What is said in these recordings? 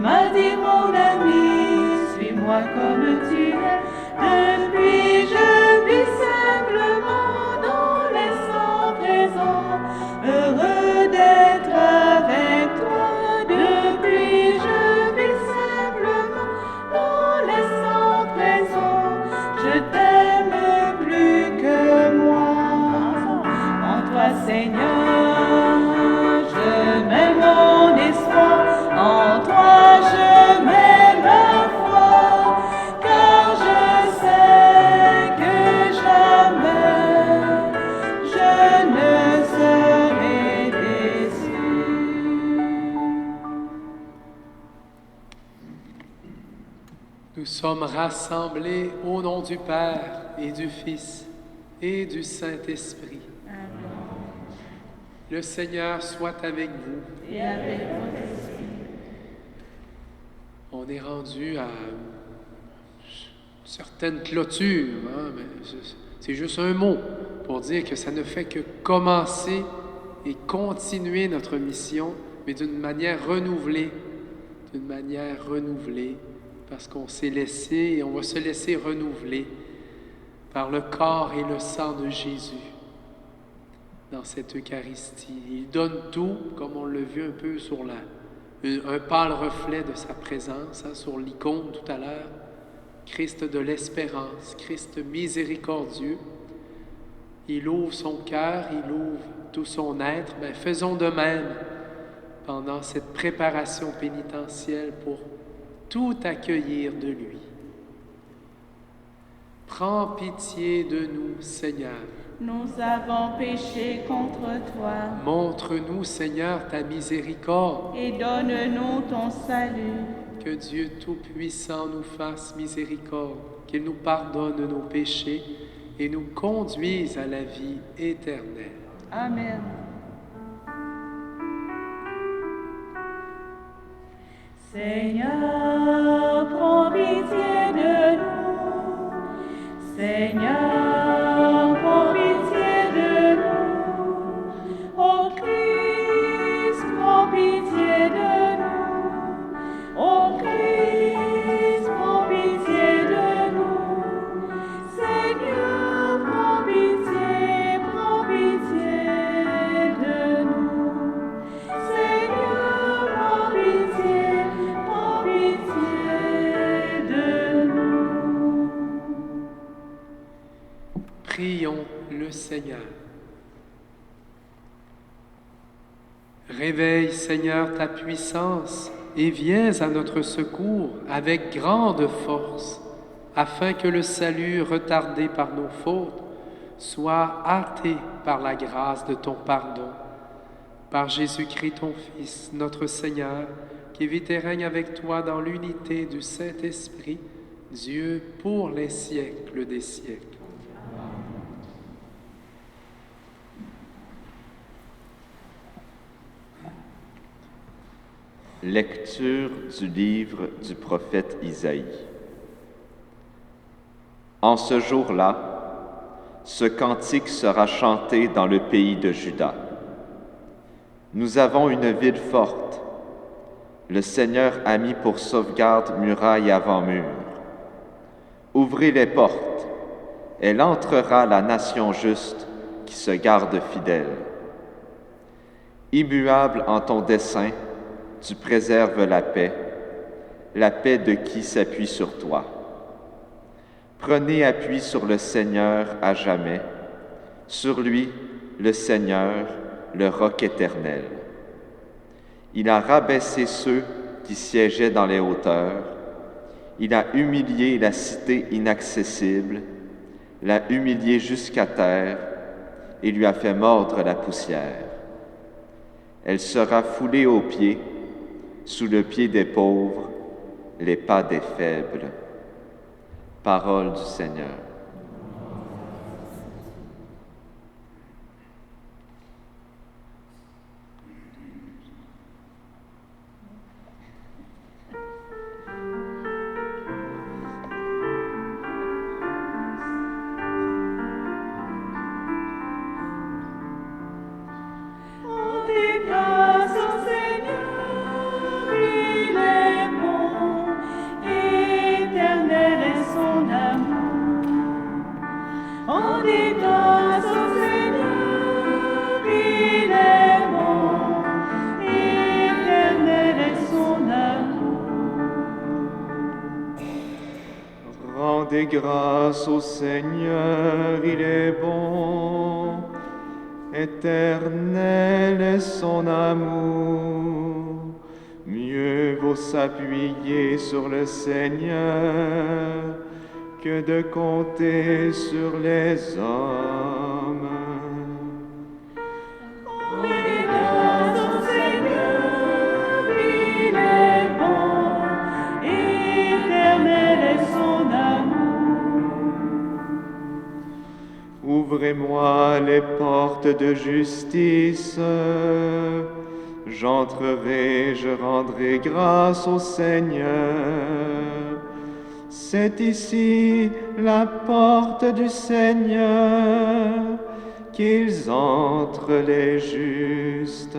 m'a dit mon ami, suis-moi comme tu es. Depuis je vis simplement dans l'instant présent, heureux d'être avec toi. Depuis je vis simplement dans l'instant présent, je t'aime plus que moi. En toi Seigneur, je mets mon espoir, en toi je mets ma foi, car je sais que jamais je ne serai déçu. Nous sommes rassemblés au nom du Père et du Fils et du Saint-Esprit. Le Seigneur soit avec vous. Et avec votre esprit. On est rendu à certaines clôtures, hein, mais c'est juste un mot pour dire que ça ne fait que commencer et continuer notre mission, mais d'une manière renouvelée, parce qu'on s'est laissé et on va se laisser renouveler par le corps et le sang de Jésus dans cette Eucharistie. Il donne tout, comme on l'a vu un peu sur un pâle reflet de sa présence, hein, sur l'icône tout à l'heure. Christ de l'espérance, Christ miséricordieux. Il ouvre son cœur, il ouvre tout son être. Mais faisons de même pendant cette préparation pénitentielle pour tout accueillir de lui. Prends pitié de nous, Seigneur. Nous avons péché contre toi. Montre-nous, Seigneur, ta miséricorde. Et donne-nous ton salut. Que Dieu Tout-Puissant nous fasse miséricorde, qu'il nous pardonne nos péchés et nous conduise à la vie éternelle. Amen. Seigneur, prends pitié de nous. Seigneur, prends pitié de nous. Ô Christ, prends pitié de nous. Ô Christ, prends pitié de nous. Seigneur, prends pitié de nous. Seigneur, prends pitié de nous. Prions le Seigneur. Réveille, Seigneur, ta puissance et viens à notre secours avec grande force, afin que le salut retardé par nos fautes soit hâté par la grâce de ton pardon. Par Jésus-Christ, ton Fils, notre Seigneur, qui vit et règne avec toi dans l'unité du Saint-Esprit, Dieu pour les siècles des siècles. Lecture du livre du prophète Isaïe. En ce jour-là, ce cantique sera chanté dans le pays de Juda. Nous avons une ville forte. Le Seigneur a mis pour sauvegarde muraille avant mur. Ouvrez les portes. Elle entrera la nation juste qui se garde fidèle. Immuable en ton dessein, tu préserves la paix de qui s'appuie sur toi. Prenez appui sur le Seigneur à jamais, sur lui, le Seigneur, le roc éternel. Il a rabaissé ceux qui siégeaient dans les hauteurs, il a humilié la cité inaccessible, l'a humilié jusqu'à terre et lui a fait mordre la poussière. Elle sera foulée aux pieds, sous le pied des pauvres, les pas des faibles. Parole du Seigneur. On tes grâces, Seigneur, il est Rendez grâce au Seigneur, il est bon. Éternel est son amour. Mieux vaut s'appuyer sur le Seigneur que de compter sur les hommes. Rendez grâce au Seigneur, il est bon, éternel est son amour. Ouvrez-moi les portes de justice. J'entrerai, je rendrai grâce au Seigneur. C'est ici la porte du Seigneur, qu'ils entrent les justes.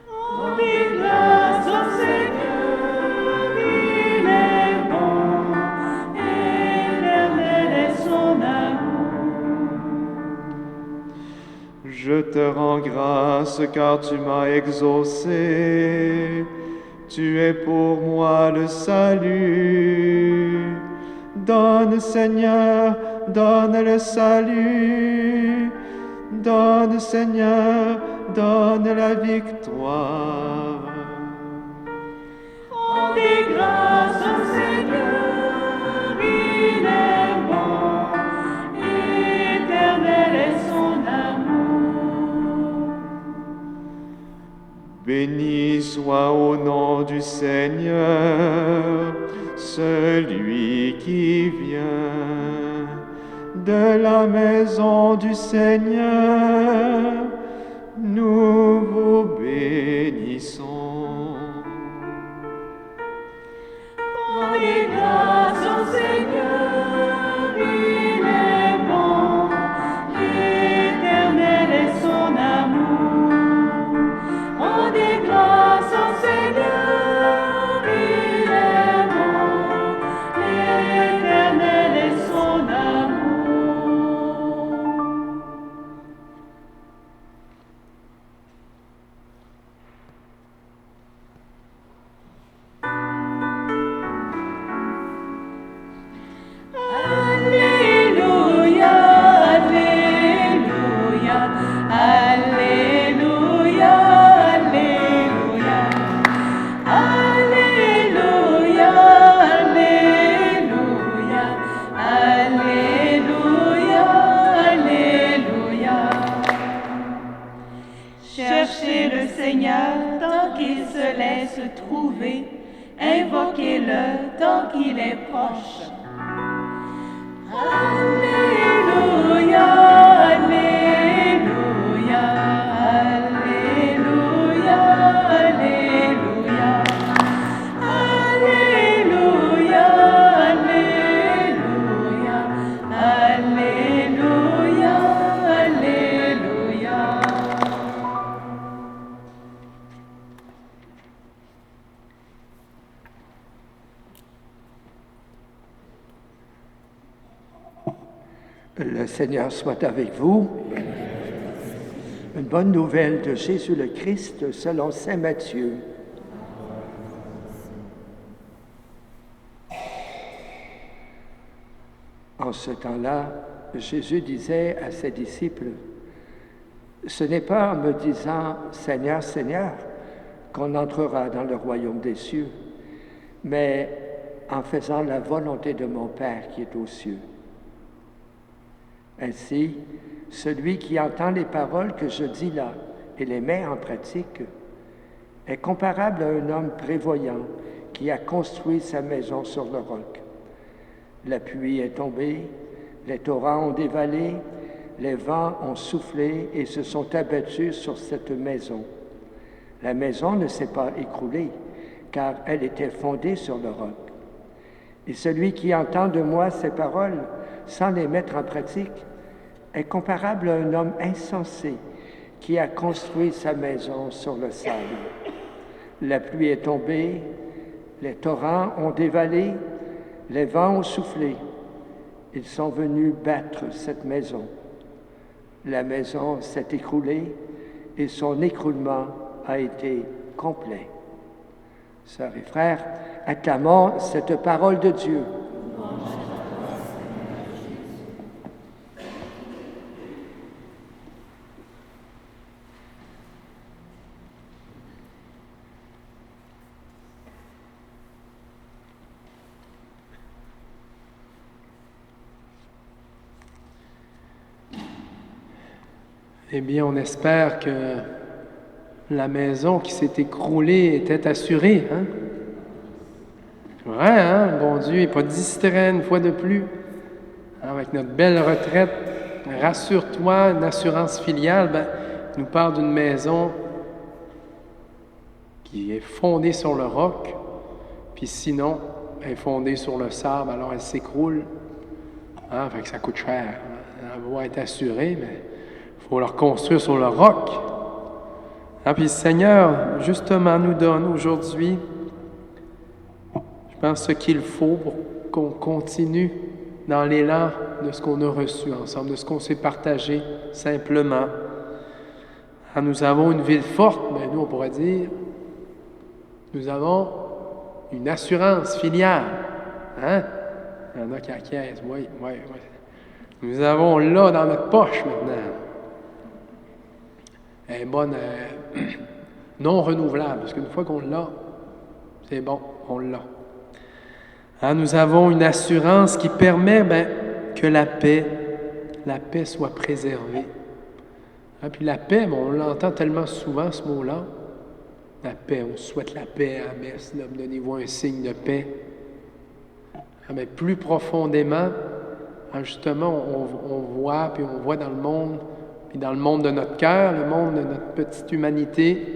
Rendez grâce au Seigneur, il est bon, éternel est son amour. Je te rends grâce car tu m'as exaucé. Tu es pour moi le salut. Donne, Seigneur, donne le salut. Donne, Seigneur, donne la victoire. Rendez grâce au Seigneur, il est bon, éternel est son amour. Béni soit au nom du Seigneur, celui qui vient de la maison du Seigneur. Nous vous bénissons. Rendez grâce au Seigneur, il est bon, éternel est son amour. Rendez grâce au Seigneur, il est bon, éternel est son amour. Alléluia, Alléluia, Alléluia, Alléluia, Alléluia, Alléluia, Alléluia, Alléluia. Cherchez le Seigneur tant qu'il se laisse trouver, invoquez-le tant qu'il est proche. Alléluia, Alléluia, Alléluia, Alléluia, Alléluia, Alléluia, Alléluia, Alléluia. Le Seigneur soit avec vous. Une bonne nouvelle de Jésus le Christ selon saint Matthieu. En ce temps-là, Jésus disait à ses disciples, « Ce n'est pas en me disant « Seigneur, Seigneur » qu'on entrera dans le royaume des cieux, mais en faisant la volonté de mon Père qui est aux cieux. » Ainsi, celui qui entend les paroles que je dis là et les met en pratique est comparable à un homme prévoyant qui a construit sa maison sur le roc. La pluie est tombée, les torrents ont dévalé, les vents ont soufflé et se sont abattus sur cette maison. La maison ne s'est pas écroulée, car elle était fondée sur le roc. Et celui qui entend de moi ces paroles sans les mettre en pratique est comparable à un homme insensé qui a construit sa maison sur le sable. La pluie est tombée, les torrents ont dévalé, les vents ont soufflé. Ils sont venus battre cette maison. La maison s'est écroulée et son écroulement a été complet. Sœurs et frères, acclamons cette parole de Dieu. Eh bien, on espère que la maison qui s'est écroulée était assurée. Hein? C'est vrai, hein? Le bon Dieu n'est pas distrait une fois de plus. Avec notre belle retraite, rassure-toi, une assurance filiale, il nous parle d'une maison qui est fondée sur le roc, puis sinon, elle est fondée sur le sable, alors elle s'écroule. Hein? Fait que ça coûte cher. Elle va être assurée, mais il faut la reconstruire sur le roc. Hein? Puis le Seigneur, justement, nous donne aujourd'hui, je pense, ce qu'il faut pour qu'on continue dans l'élan de ce qu'on a reçu ensemble, de ce qu'on s'est partagé simplement. Hein? Nous avons une ville forte, mais nous, on pourrait dire, nous avons une assurance filiale. Hein? Il y en a qui acquiescent, oui. Nous avons là dans notre poche maintenant. Elle est bonne, non renouvelable, parce qu'une fois qu'on l'a, c'est bon, on l'a. Hein, nous avons une assurance qui permet que la paix soit préservée. Hein, puis la paix, on l'entend tellement souvent, ce mot-là. La paix, on souhaite la paix à la messe, donnez-vous un signe de paix. Mais plus profondément, justement, on voit dans le monde, puis dans le monde de notre cœur, le monde de notre petite humanité,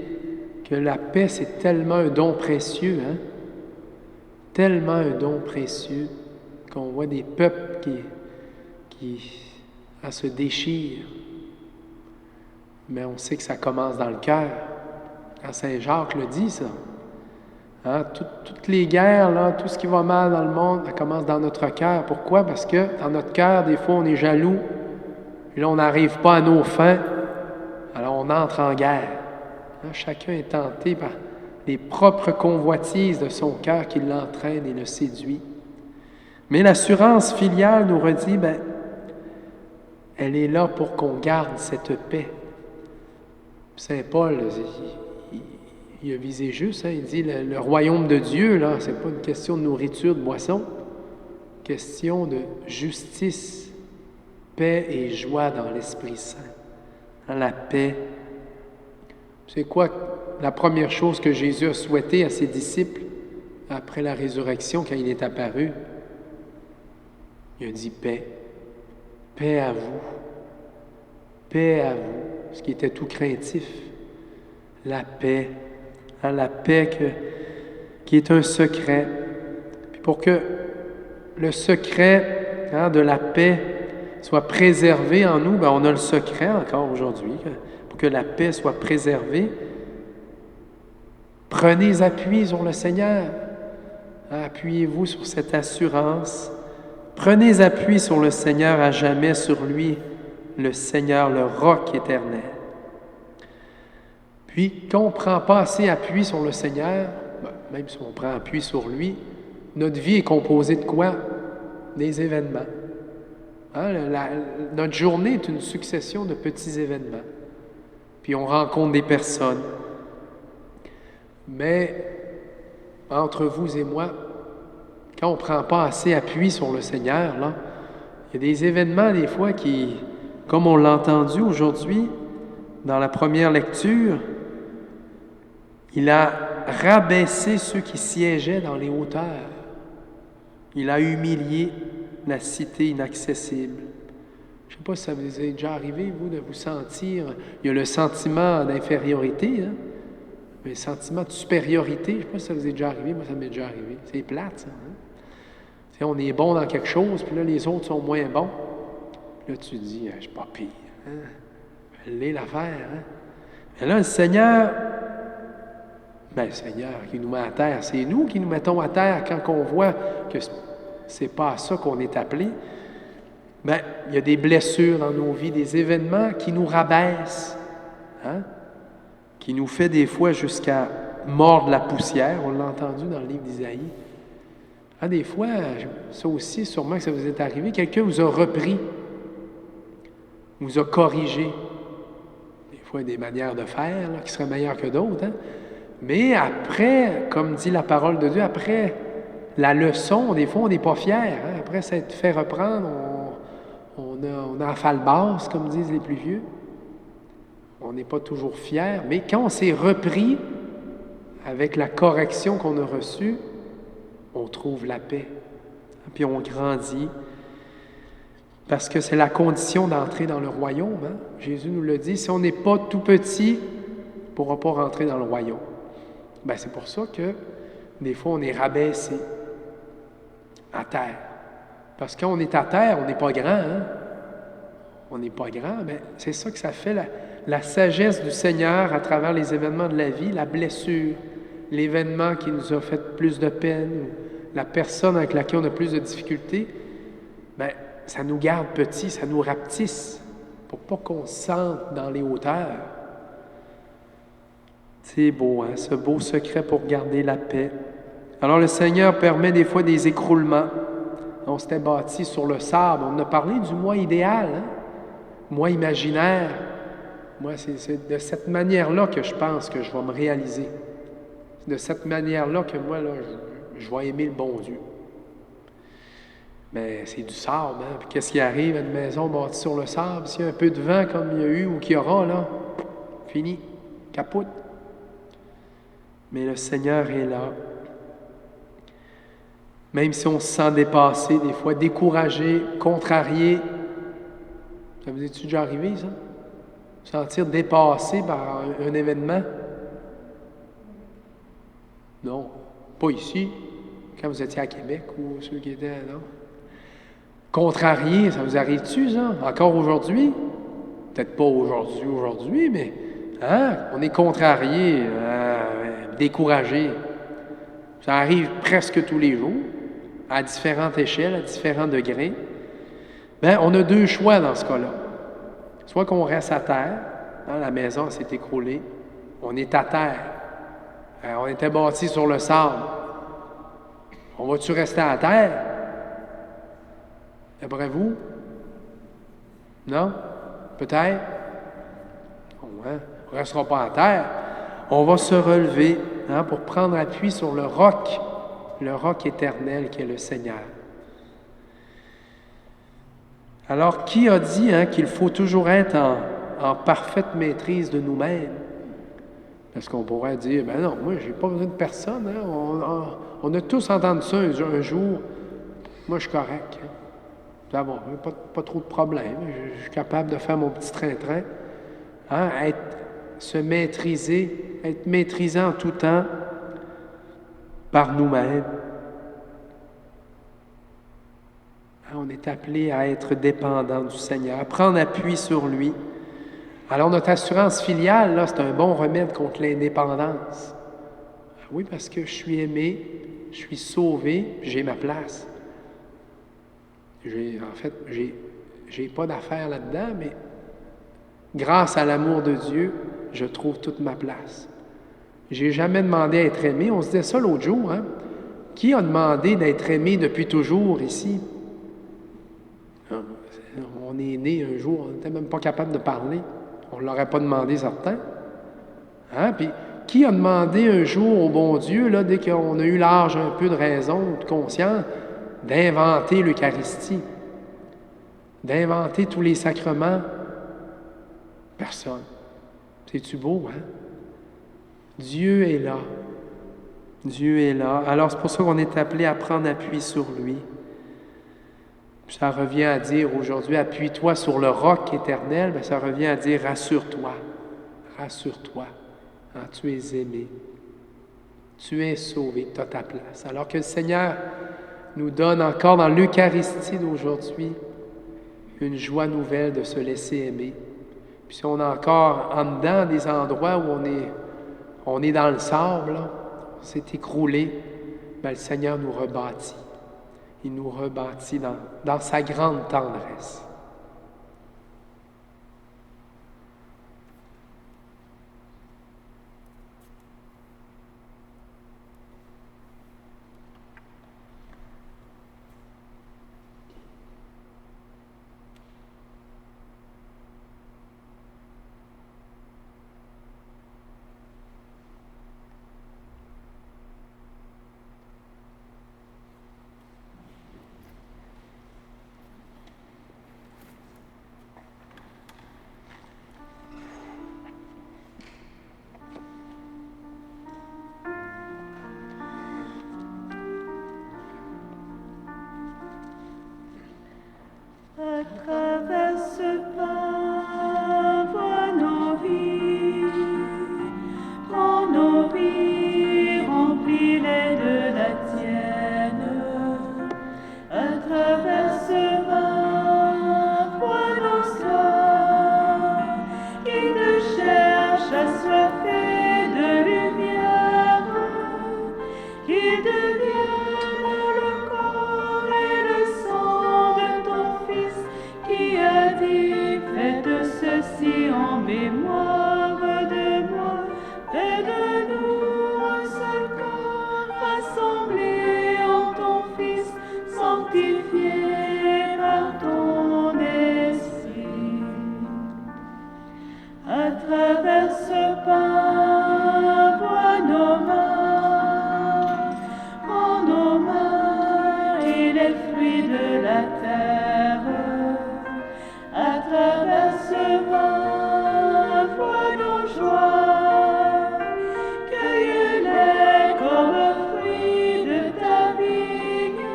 que la paix, c'est tellement un don précieux, hein? Tellement un don précieux, qu'on voit des peuples qui se déchirent. Mais on sait que ça commence dans le cœur. Quand Saint Jacques le dit, ça. Hein? Toutes les guerres, là, tout ce qui va mal dans le monde, ça commence dans notre cœur. Pourquoi? Parce que dans notre cœur, des fois, on est jaloux. Et là, on n'arrive pas à nos fins. Alors, on entre en guerre. Hein? Chacun est tenté par les propres convoitises de son cœur qui l'entraînent et le séduit. Mais l'assurance filiale nous redit, elle est là pour qu'on garde cette paix. Saint Paul, il a visé juste, hein, il dit le royaume de Dieu, là, c'est pas une question de nourriture, de boisson, question de justice, paix et joie dans l'Esprit Saint. Dans la paix. C'est quoi la première chose que Jésus a souhaité à ses disciples après la résurrection, quand il est apparu? Il a dit paix. Paix à vous. Paix à vous. Ce qui était tout craintif. La paix. Hein, la paix qui est un secret. Puis pour que le secret de la paix soit préservé en nous, on a le secret encore aujourd'hui. Pour que la paix soit préservée, prenez appui sur le Seigneur. Appuyez-vous sur cette assurance. Prenez appui sur le Seigneur à jamais, sur lui, le Seigneur, le roc éternel. Puis, quand on ne prend pas assez appui sur le Seigneur, même si on prend appui sur lui, notre vie est composée de quoi? Des événements. Notre journée est une succession de petits événements. Puis on rencontre des personnes. Mais entre vous et moi, quand on ne prend pas assez appui sur le Seigneur, là, il y a des événements des fois qui, comme on l'a entendu aujourd'hui dans la première lecture, il a rabaissé ceux qui siégeaient dans les hauteurs. Il a humilié la cité inaccessible. Je ne sais pas si ça vous est déjà arrivé, vous, de vous sentir... Il y a le sentiment d'infériorité, hein? Mais le sentiment de supériorité, je ne sais pas si ça vous est déjà arrivé, moi ça m'est déjà arrivé. C'est plate, ça. Hein? Tu sais, on est bon dans quelque chose, puis là, les autres sont moins bons. Là, tu te dis, je suis pas pire. Hein? L'est l'affaire. Hein? Mais là, le Seigneur qui nous met à terre, c'est nous qui nous mettons à terre quand on voit que c'est pas à ça qu'on est appelé. Il y a des blessures dans nos vies, des événements qui nous rabaissent, hein? Qui nous fait des fois jusqu'à mordre la poussière. On l'a entendu dans le livre d'Isaïe. Des fois, ça aussi, sûrement que ça vous est arrivé, quelqu'un vous a repris, vous a corrigé. Des fois, il y a des manières de faire là, qui seraient meilleures que d'autres. Hein? Mais après, comme dit la parole de Dieu, après la leçon, des fois, on n'est pas fiers. Hein? Après s'être fait reprendre, on a la falle basse, comme disent les plus vieux. On n'est pas toujours fier, mais quand on s'est repris avec la correction qu'on a reçue, on trouve la paix. Puis on grandit. Parce que c'est la condition d'entrer dans le royaume. Hein? Jésus nous le dit, si on n'est pas tout petit, on ne pourra pas rentrer dans le royaume. Ben, c'est pour ça que des fois on est rabaissé à terre. Parce que quand on est à terre, on n'est pas grand. Hein? On n'est pas grand, mais c'est ça que ça fait la sagesse du Seigneur à travers les événements de la vie, la blessure, l'événement qui nous a fait plus de peine, ou la personne avec laquelle on a plus de difficultés. Bien, ça nous garde petits, ça nous rapetisse pour pas qu'on se sente dans les hauteurs. C'est beau, hein, ce beau secret pour garder la paix. Alors le Seigneur permet des fois des écroulements. On s'était bâti sur le sable. On a parlé du moi idéal, hein? Moi imaginaire. Moi, c'est de cette manière-là que je pense que je vais me réaliser. C'est de cette manière-là que moi, là, je vais aimer le bon Dieu. Mais c'est du sable, hein? Puis qu'est-ce qui arrive à une maison bâtie sur le sable? S'il y a un peu de vent comme il y a eu ou qu'il y aura, là, fini, capote. Mais le Seigneur est là. Même si on se sent dépassé, des fois découragé, contrarié. Ça vous est-tu déjà arrivé, ça? Se sentir dépassé par un événement? Non, pas ici. Quand vous étiez à Québec ou ceux qui étaient, non? Contrarié, ça vous arrive-tu, ça? Encore aujourd'hui? Peut-être pas aujourd'hui, mais hein? On est contrarié, découragé. Ça arrive presque tous les jours, à différentes échelles, à différents degrés. Bien, on a deux choix dans ce cas-là. Soit qu'on reste à terre, hein, la maison s'est écroulée, on est à terre, on était bâti sur le sable. On va-tu rester à terre? D'après vous? Non? Peut-être? On ne restera pas à terre. On va se relever, hein, pour prendre appui sur le roc éternel qui est le Seigneur. Alors, qui a dit, hein, qu'il faut toujours être en parfaite maîtrise de nous-mêmes? Parce qu'on pourrait dire, ben non, moi, j'ai pas besoin de personne. Hein? On a tous entendu ça un jour. Moi, je suis correct. Hein? Ça va, pas trop de problèmes. Je suis capable de faire mon petit train-train. Hein? Se maîtriser, être maîtrisé en tout temps par nous-mêmes. On est appelé à être dépendant du Seigneur, à prendre appui sur lui. Alors notre assurance filiale, là, c'est un bon remède contre l'indépendance. Oui, parce que je suis aimé, je suis sauvé, j'ai ma place. J'ai pas d'affaire là-dedans, mais grâce à l'amour de Dieu, je trouve toute ma place. J'ai jamais demandé à être aimé. On se disait ça l'autre jour, hein? Qui a demandé d'être aimé depuis toujours ici? On est né un jour, on n'était même pas capable de parler. On ne l'aurait pas demandé, certain. Hein? Puis, qui a demandé un jour au bon Dieu, là, dès qu'on a eu l'âge un peu de raison, de conscience, d'inventer l'Eucharistie, d'inventer tous les sacrements? Personne. C'est-tu beau, hein? Dieu est là. Dieu est là. Alors, c'est pour ça qu'on est appelé à prendre appui sur lui. Ça revient à dire aujourd'hui, appuie-toi sur le roc éternel, bien, ça revient à dire, rassure-toi, rassure-toi, hein, tu es aimé, tu es sauvé, tu as ta place. Alors que le Seigneur nous donne encore dans l'Eucharistie d'aujourd'hui une joie nouvelle de se laisser aimer. Puis si on est encore en dedans des endroits où on est dans le sable, là, on s'est écroulé, bien, le Seigneur nous rebâtit. Il nous rebâtit dans sa grande tendresse. travers ce pain, vois nos vies. Prends nos vies, remplis-les de la tienne. À travers ce vin, vois nos cœurs qui te cherchent assoiffés de lumière. Qu'ils deviennent le corps et le sang de ton Fils qui a dit: faites ceci en mémoire de moi. Fais de nous un seul corps rassemblé en ton Fils, sanctifié par ton esprit. À travers ce pain, vois nos mains, prends nos mains et les fruits de la terre. À travers ce vin, vois nos joies, cueille-les comme fruits de ta vigne.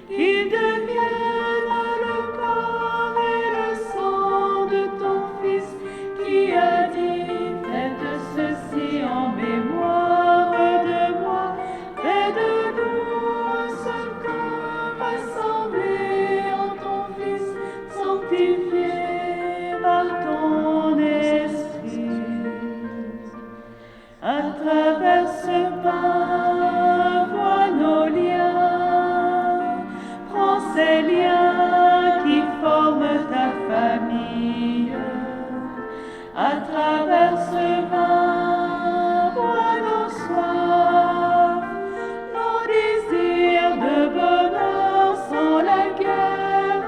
Qu'ils deviennent le corps et le sang de ton Fils qui a dit: faites ceci en mémoire de moi. Fais de nous un seul corps rassemblé en ton Fils, sanctifié par ton esprit. À travers ce pain, vois nos liens. Prends ces liens qui forment ta famille. À travers ce vin, vois nos soifs, nos désirs de bonheur sans la guerre.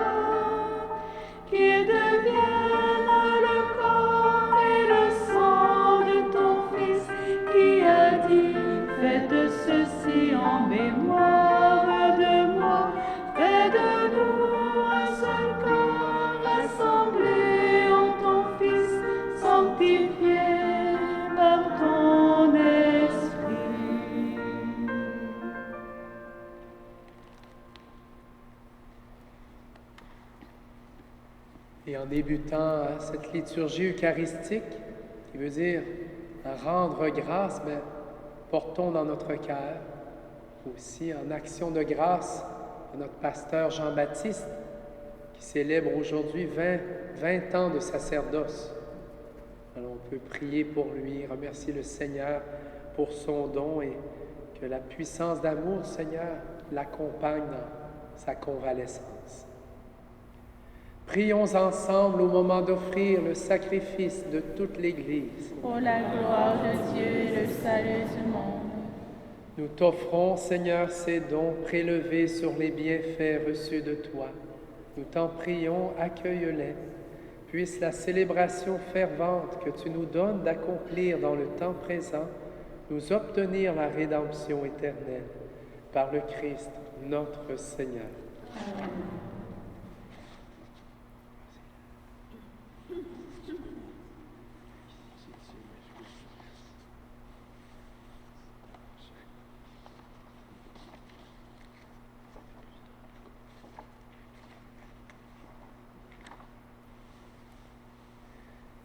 Qu'ils deviennent le corps et le sang de ton Fils qui a dit: faites ceci en mémoire de moi. Fais de nous un seul corps rassemblé en ton Fils, sanctifié par ton esprit. Et en débutant cette liturgie eucharistique, qui veut dire rendre grâce, mais portons dans notre cœur aussi en action de grâce à notre pasteur Jean-Baptiste, qui célèbre aujourd'hui 20 ans de sacerdoce. Alors on peut prier pour lui, remercier le Seigneur pour son don et que la puissance d'amour, Seigneur, l'accompagne dans sa convalescence. Prions ensemble au moment d'offrir le sacrifice de toute l'Église. Pour la gloire de Dieu et le salut du monde. Nous t'offrons, Seigneur, ces dons prélevés sur les bienfaits reçus de toi. Nous t'en prions, accueille-les. Puisse la célébration fervente que tu nous donnes d'accomplir dans le temps présent nous obtenir la rédemption éternelle par le Christ, notre Seigneur. Amen.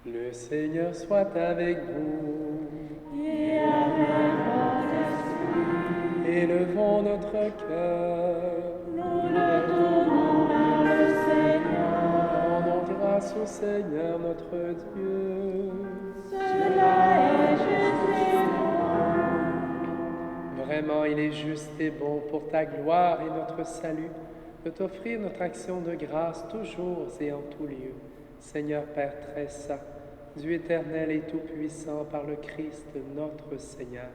Le Seigneur soit avec vous. Et avec votre esprit. Élevons notre cœur. Nous le tournons vers le Seigneur. Rendons grâce au Seigneur notre Dieu. Cela est juste et bon. Vraiment, il est juste et bon pour ta gloire et notre salut de t'offrir notre action de grâce toujours et en tout lieu. Seigneur Père très saint, Dieu éternel et tout-puissant par le Christ notre Seigneur.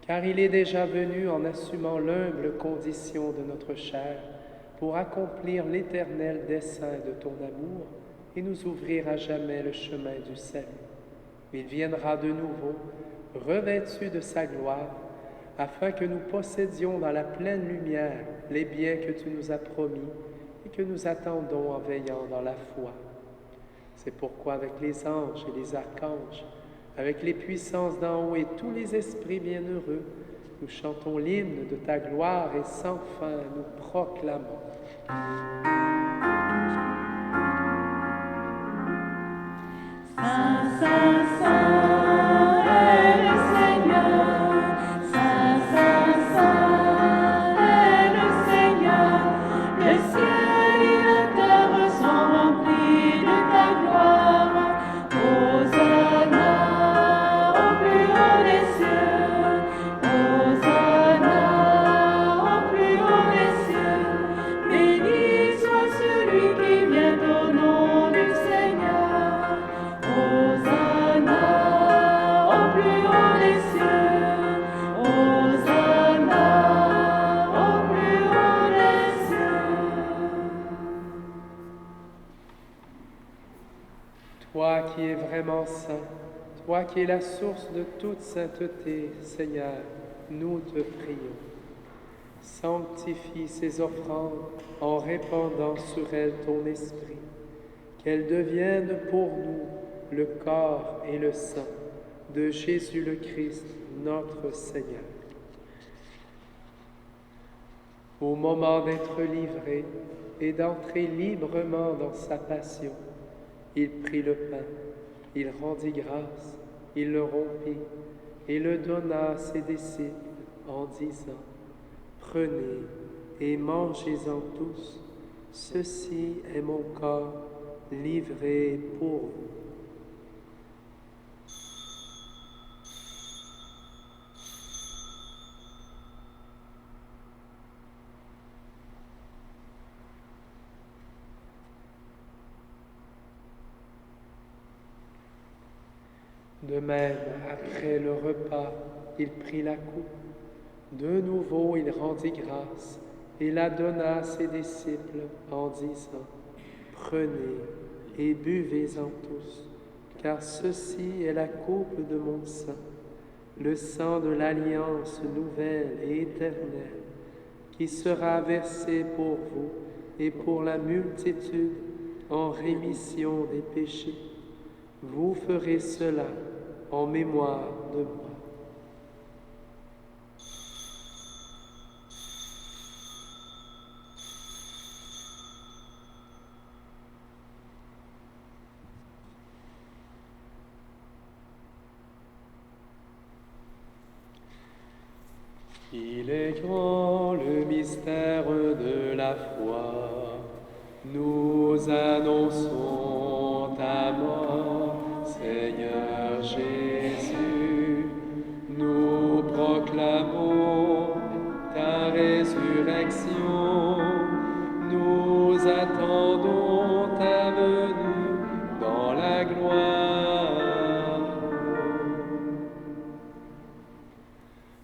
Car il est déjà venu en assumant l'humble condition de notre chair pour accomplir l'éternel dessein de ton amour et nous ouvrir à jamais le chemin du salut. Il viendra de nouveau, revêtu de sa gloire, afin que nous possédions dans la pleine lumière les biens que tu nous as promis et que nous attendons en veillant dans la foi. C'est pourquoi avec les anges et les archanges, avec les puissances d'en haut et tous les esprits bienheureux, nous chantons l'hymne de ta gloire et sans fin nous proclamons. Saint, Saint, Saint est le Seigneur. Saint, Saint, Saint est le Seigneur. Le ciel et la terre sont remplis de ta gloire. Hosanna au plus haut des cieux. Hosanna au plus haut des cieux. Béni soit celui qui vient au nom du Seigneur. Hosanna au plus haut des cieux. Hosanna au plus haut des cieux. Toi qui es vraiment saint, toi qui es la source de toute sainteté, Seigneur, nous te prions. Sanctifie ces offrandes en répandant sur elles ton esprit, qu'elles deviennent pour nous le corps et le sang de Jésus le Christ, notre Seigneur. Au moment d'être livré et d'entrer librement dans sa passion, il prit le pain, il rendit grâce, il le rompit et le donna à ses disciples en disant: Prenez et mangez-en tous, ceci est mon corps livré pour vous. De même, après le repas, il prit la coupe. De nouveau, il rendit grâce et la donna à ses disciples en disant: Prenez et buvez-en tous, car ceci est la coupe de mon sang, le sang de l'alliance nouvelle et éternelle, qui sera versé pour vous et pour la multitude en rémission des péchés. Vous ferez cela en mémoire de moi. Il est grand le mystère de la foi. Nous annonçons ta mort, Seigneur Jésus. Nous proclamons ta résurrection. Nous attendons ta venue dans la gloire.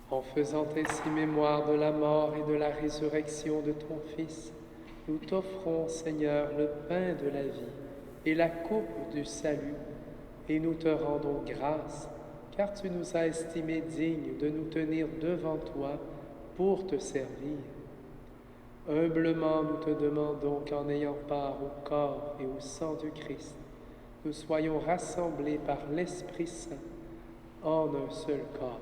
En faisant ainsi mémoire de la mort et de la résurrection de ton Fils, nous t'offrons, Seigneur, le pain de la vie et la coupe du salut, et nous te rendons grâce, car tu nous as estimés dignes de nous tenir devant toi pour te servir. Humblement, nous te demandons qu'en ayant part au corps et au sang du Christ, nous soyons rassemblés par l'Esprit Saint en un seul corps.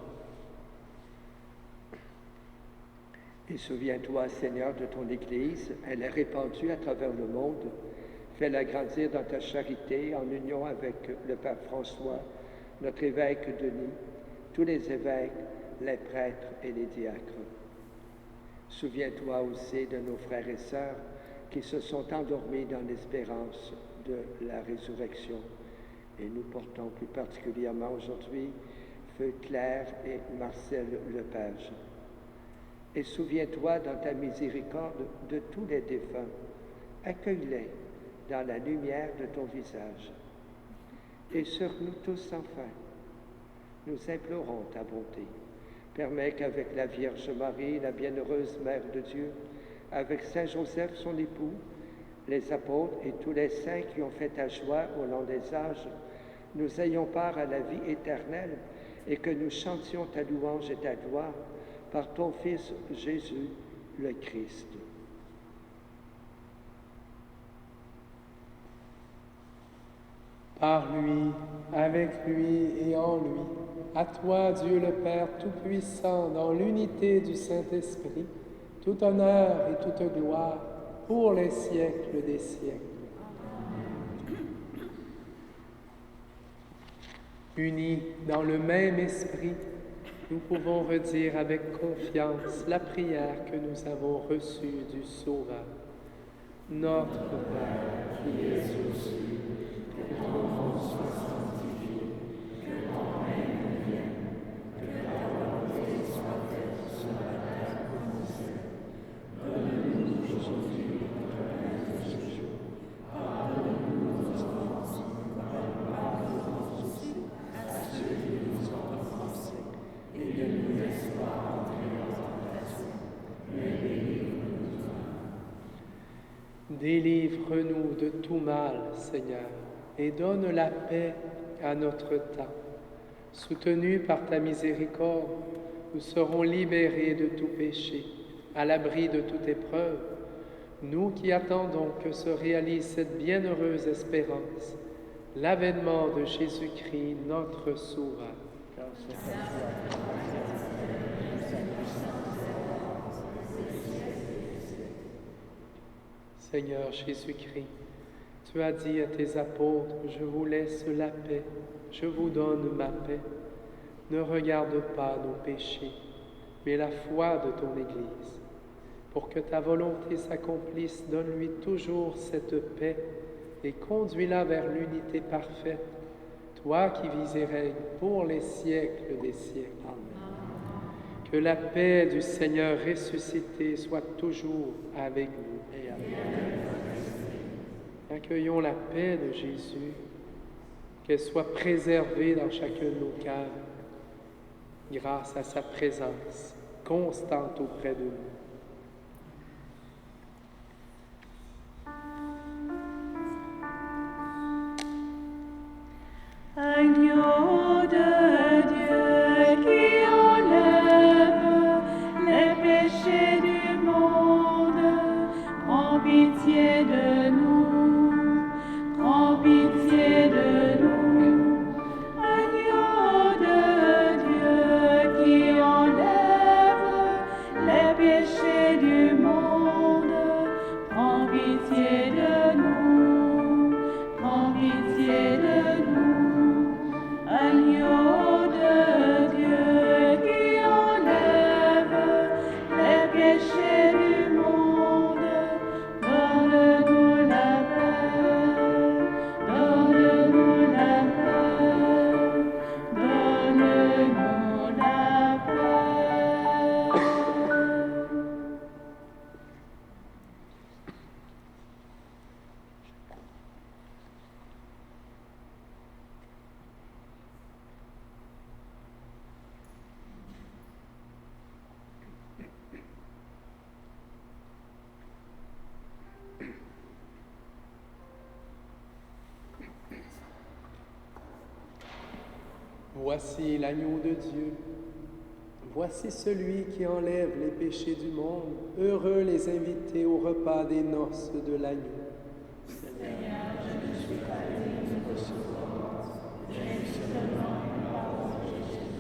Et souviens-toi, Seigneur, de ton Église, elle est répandue à travers le monde. Fais-la grandir dans ta charité en union avec le Père François, notre évêque Denis, tous les évêques, les prêtres et les diacres. Souviens-toi aussi de nos frères et sœurs qui se sont endormis dans l'espérance de la résurrection. Et nous portons plus particulièrement aujourd'hui Feu Claire et Marcel Lepage. Et souviens-toi dans ta miséricorde de tous les défunts. Accueille-les dans la lumière de ton visage. Et sur nous tous enfin, nous implorons ta bonté. Permets qu'avec la Vierge Marie, la bienheureuse Mère de Dieu, avec Saint Joseph, son époux, les apôtres et tous les saints qui ont fait ta joie au long des âges, nous ayons part à la vie éternelle et que nous chantions ta louange et ta gloire par ton Fils Jésus, le Christ. Par lui, avec lui et en lui, à toi, Dieu le Père Tout-Puissant, dans l'unité du Saint-Esprit, tout honneur et toute gloire pour les siècles des siècles. Unis dans le même esprit, nous pouvons redire avec confiance la prière que nous avons reçue du Sauveur. Notre Père, qui es aux cieux, que ton nom soit sanctifié, que ton règne vienne, que ta volonté soit faite sur la terre comme au ciel. Donne-nous aujourd'hui notre pain de ce jour. Pardonne-nous nos offenses, comme pardonnons aussi à ceux qui nous ont offensés. Et ne nous laisse pas entrer en tentation, mais délivre-nous du mal. Délivre-nous de tout mal, Seigneur, et donne la paix à notre temps. Soutenus par ta miséricorde, nous serons libérés de tout péché, à l'abri de toute épreuve, nous qui attendons que se réalise cette bienheureuse espérance, l'avènement de Jésus-Christ, notre Sauveur. Seigneur Jésus-Christ, tu as dit à tes apôtres, je vous laisse la paix, je vous donne ma paix. Ne regarde pas nos péchés, mais la foi de ton Église. Pour que ta volonté s'accomplisse, donne-lui toujours cette paix et conduis-la vers l'unité parfaite, toi qui vis et règnes pour les siècles des siècles. Amen. Que la paix du Seigneur ressuscité soit toujours avec vous. Et amen. Accueillons la paix de Jésus, qu'elle soit préservée dans chacun de nos cœurs, grâce à sa présence constante auprès de nous. Agneau de Dieu qui enlève les péchés du monde, prends pitié de nous, prends pitié de nous. Agneau de Dieu qui enlève les péchés du monde, prends pitié de nous, prends pitié de nous. Agneau de Dieu qui enlève les péchés du monde, donne-nous la paix, donne-nous la paix, donne-nous la paix. Voici l'agneau de Dieu. Voici celui qui enlève les péchés du monde. Heureux les invités au repas des noces de l'agneau. Seigneur, je ne suis pas digne de recevoir, mais seulement une parole de Jésus.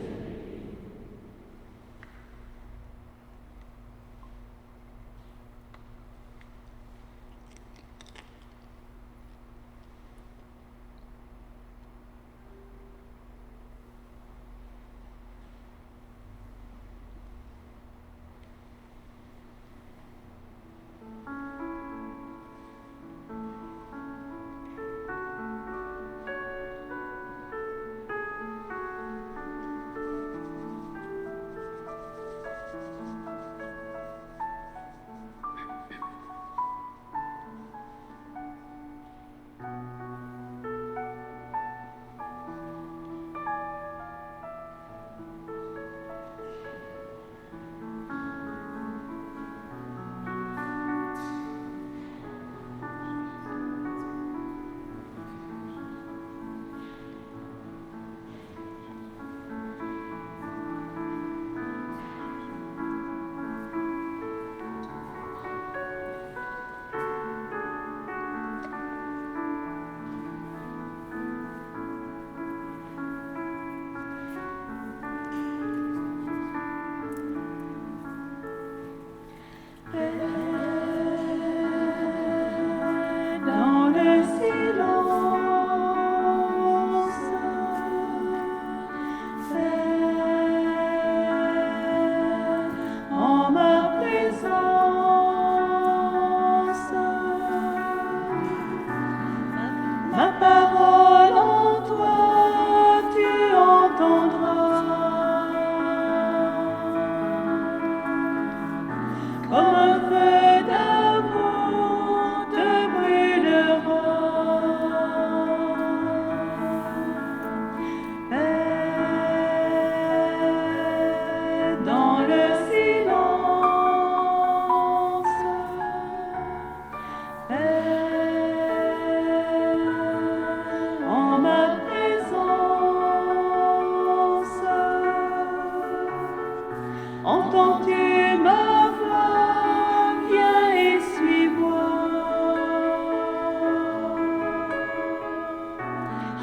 Entends-tu ma voix? Viens et suis-moi.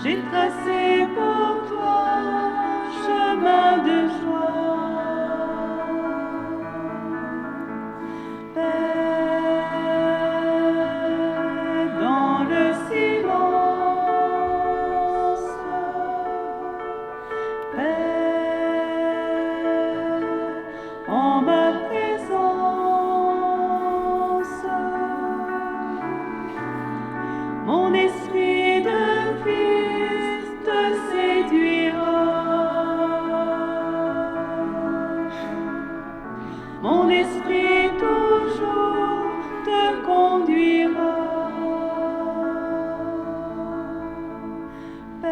J'ai tracé pour toi chemin de joie. Paix dans le silence. Paix en ma présence. Mon esprit de fils te séduira. Mon esprit toujours te conduira. Paix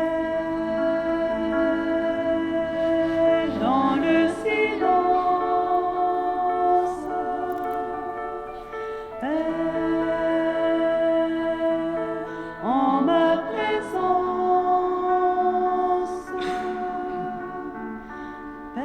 dans le silence. Paix en ma présence. Paix.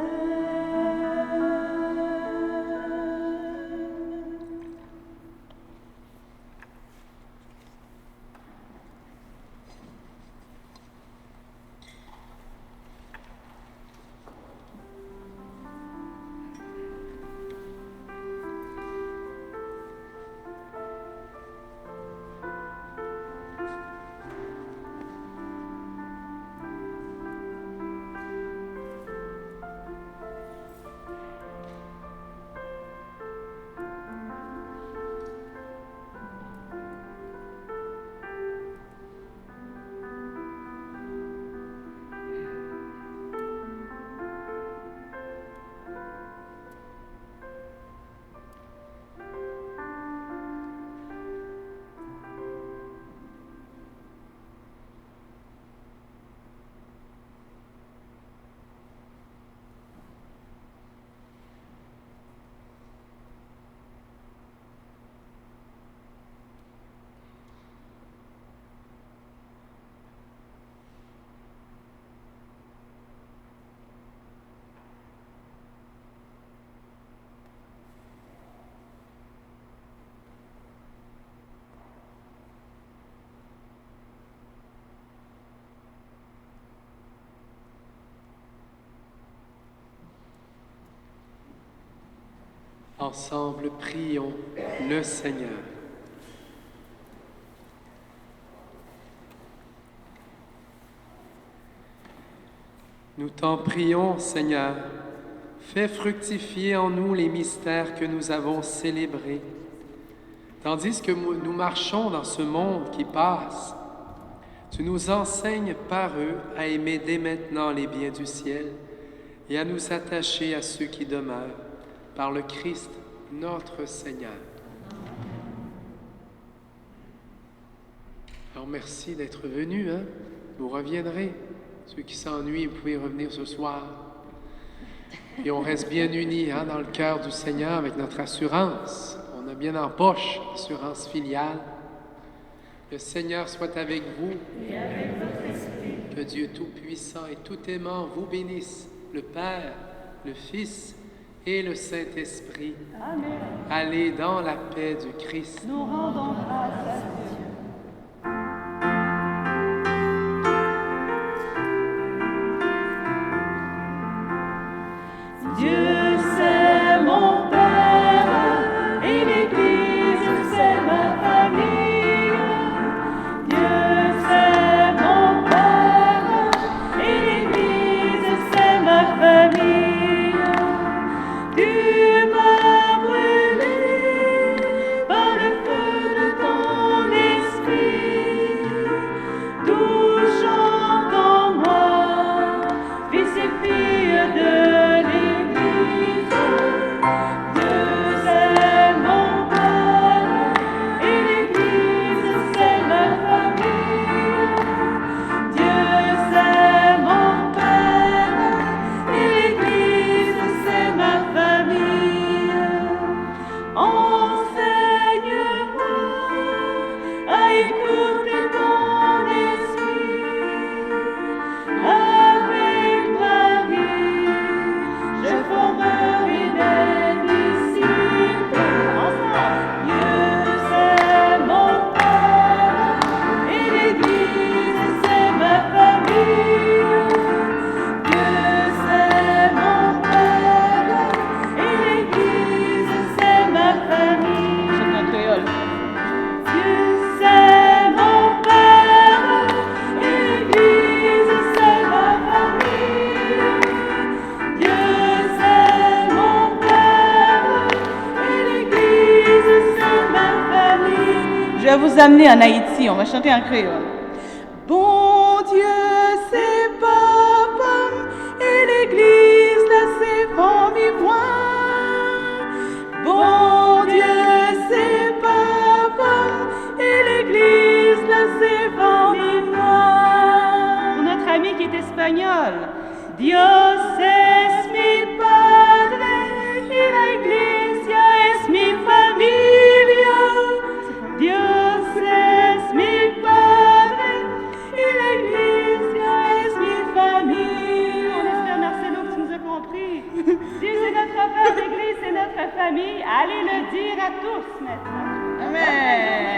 Ensemble, prions le Seigneur. Nous t'en prions, Seigneur, fais fructifier en nous les mystères que nous avons célébrés, tandis que nous marchons dans ce monde qui passe. Tu nous enseignes par eux à aimer dès maintenant les biens du ciel et à nous attacher à ceux qui demeurent, par le Christ notre Seigneur. Alors merci d'être venus, hein? Vous reviendrez. Ceux qui s'ennuient, vous pouvez revenir ce soir. Et on reste bien unis dans le cœur du Seigneur avec notre assurance. On a bien en poche l'assurance filiale. Le Seigneur soit avec vous. Et avec votre esprit. Que Dieu Tout-Puissant et Tout-Aimant vous bénisse, le Père, le Fils et le Saint-Esprit. Amen. Allez dans la paix du Christ. Nous rendons grâce à Dieu. Dieu, c'est mon Père, et l'Église, c'est ma famille. Dieu, c'est mon Père, et l'Église, c'est ma famille. Tu m'as brûlé par le feu de ton esprit. nous amener en Haïti. On va chanter en créole. Bon Dieu, c'est papa, et l'Église, là, c'est famille moi. Bon Dieu, c'est papa, et l'Église, là, c'est famille moi. Pour notre ami qui est espagnol. Dios es mi Padre, y la Iglesia es mi familia. Dios es mi Padre, y la Iglesia es mi familia. On espère, Marcelo, que tu nous as compris. Dieu, c'est notre Père, l'Église, c'est notre famille. Allez le dire à tous maintenant. Amen.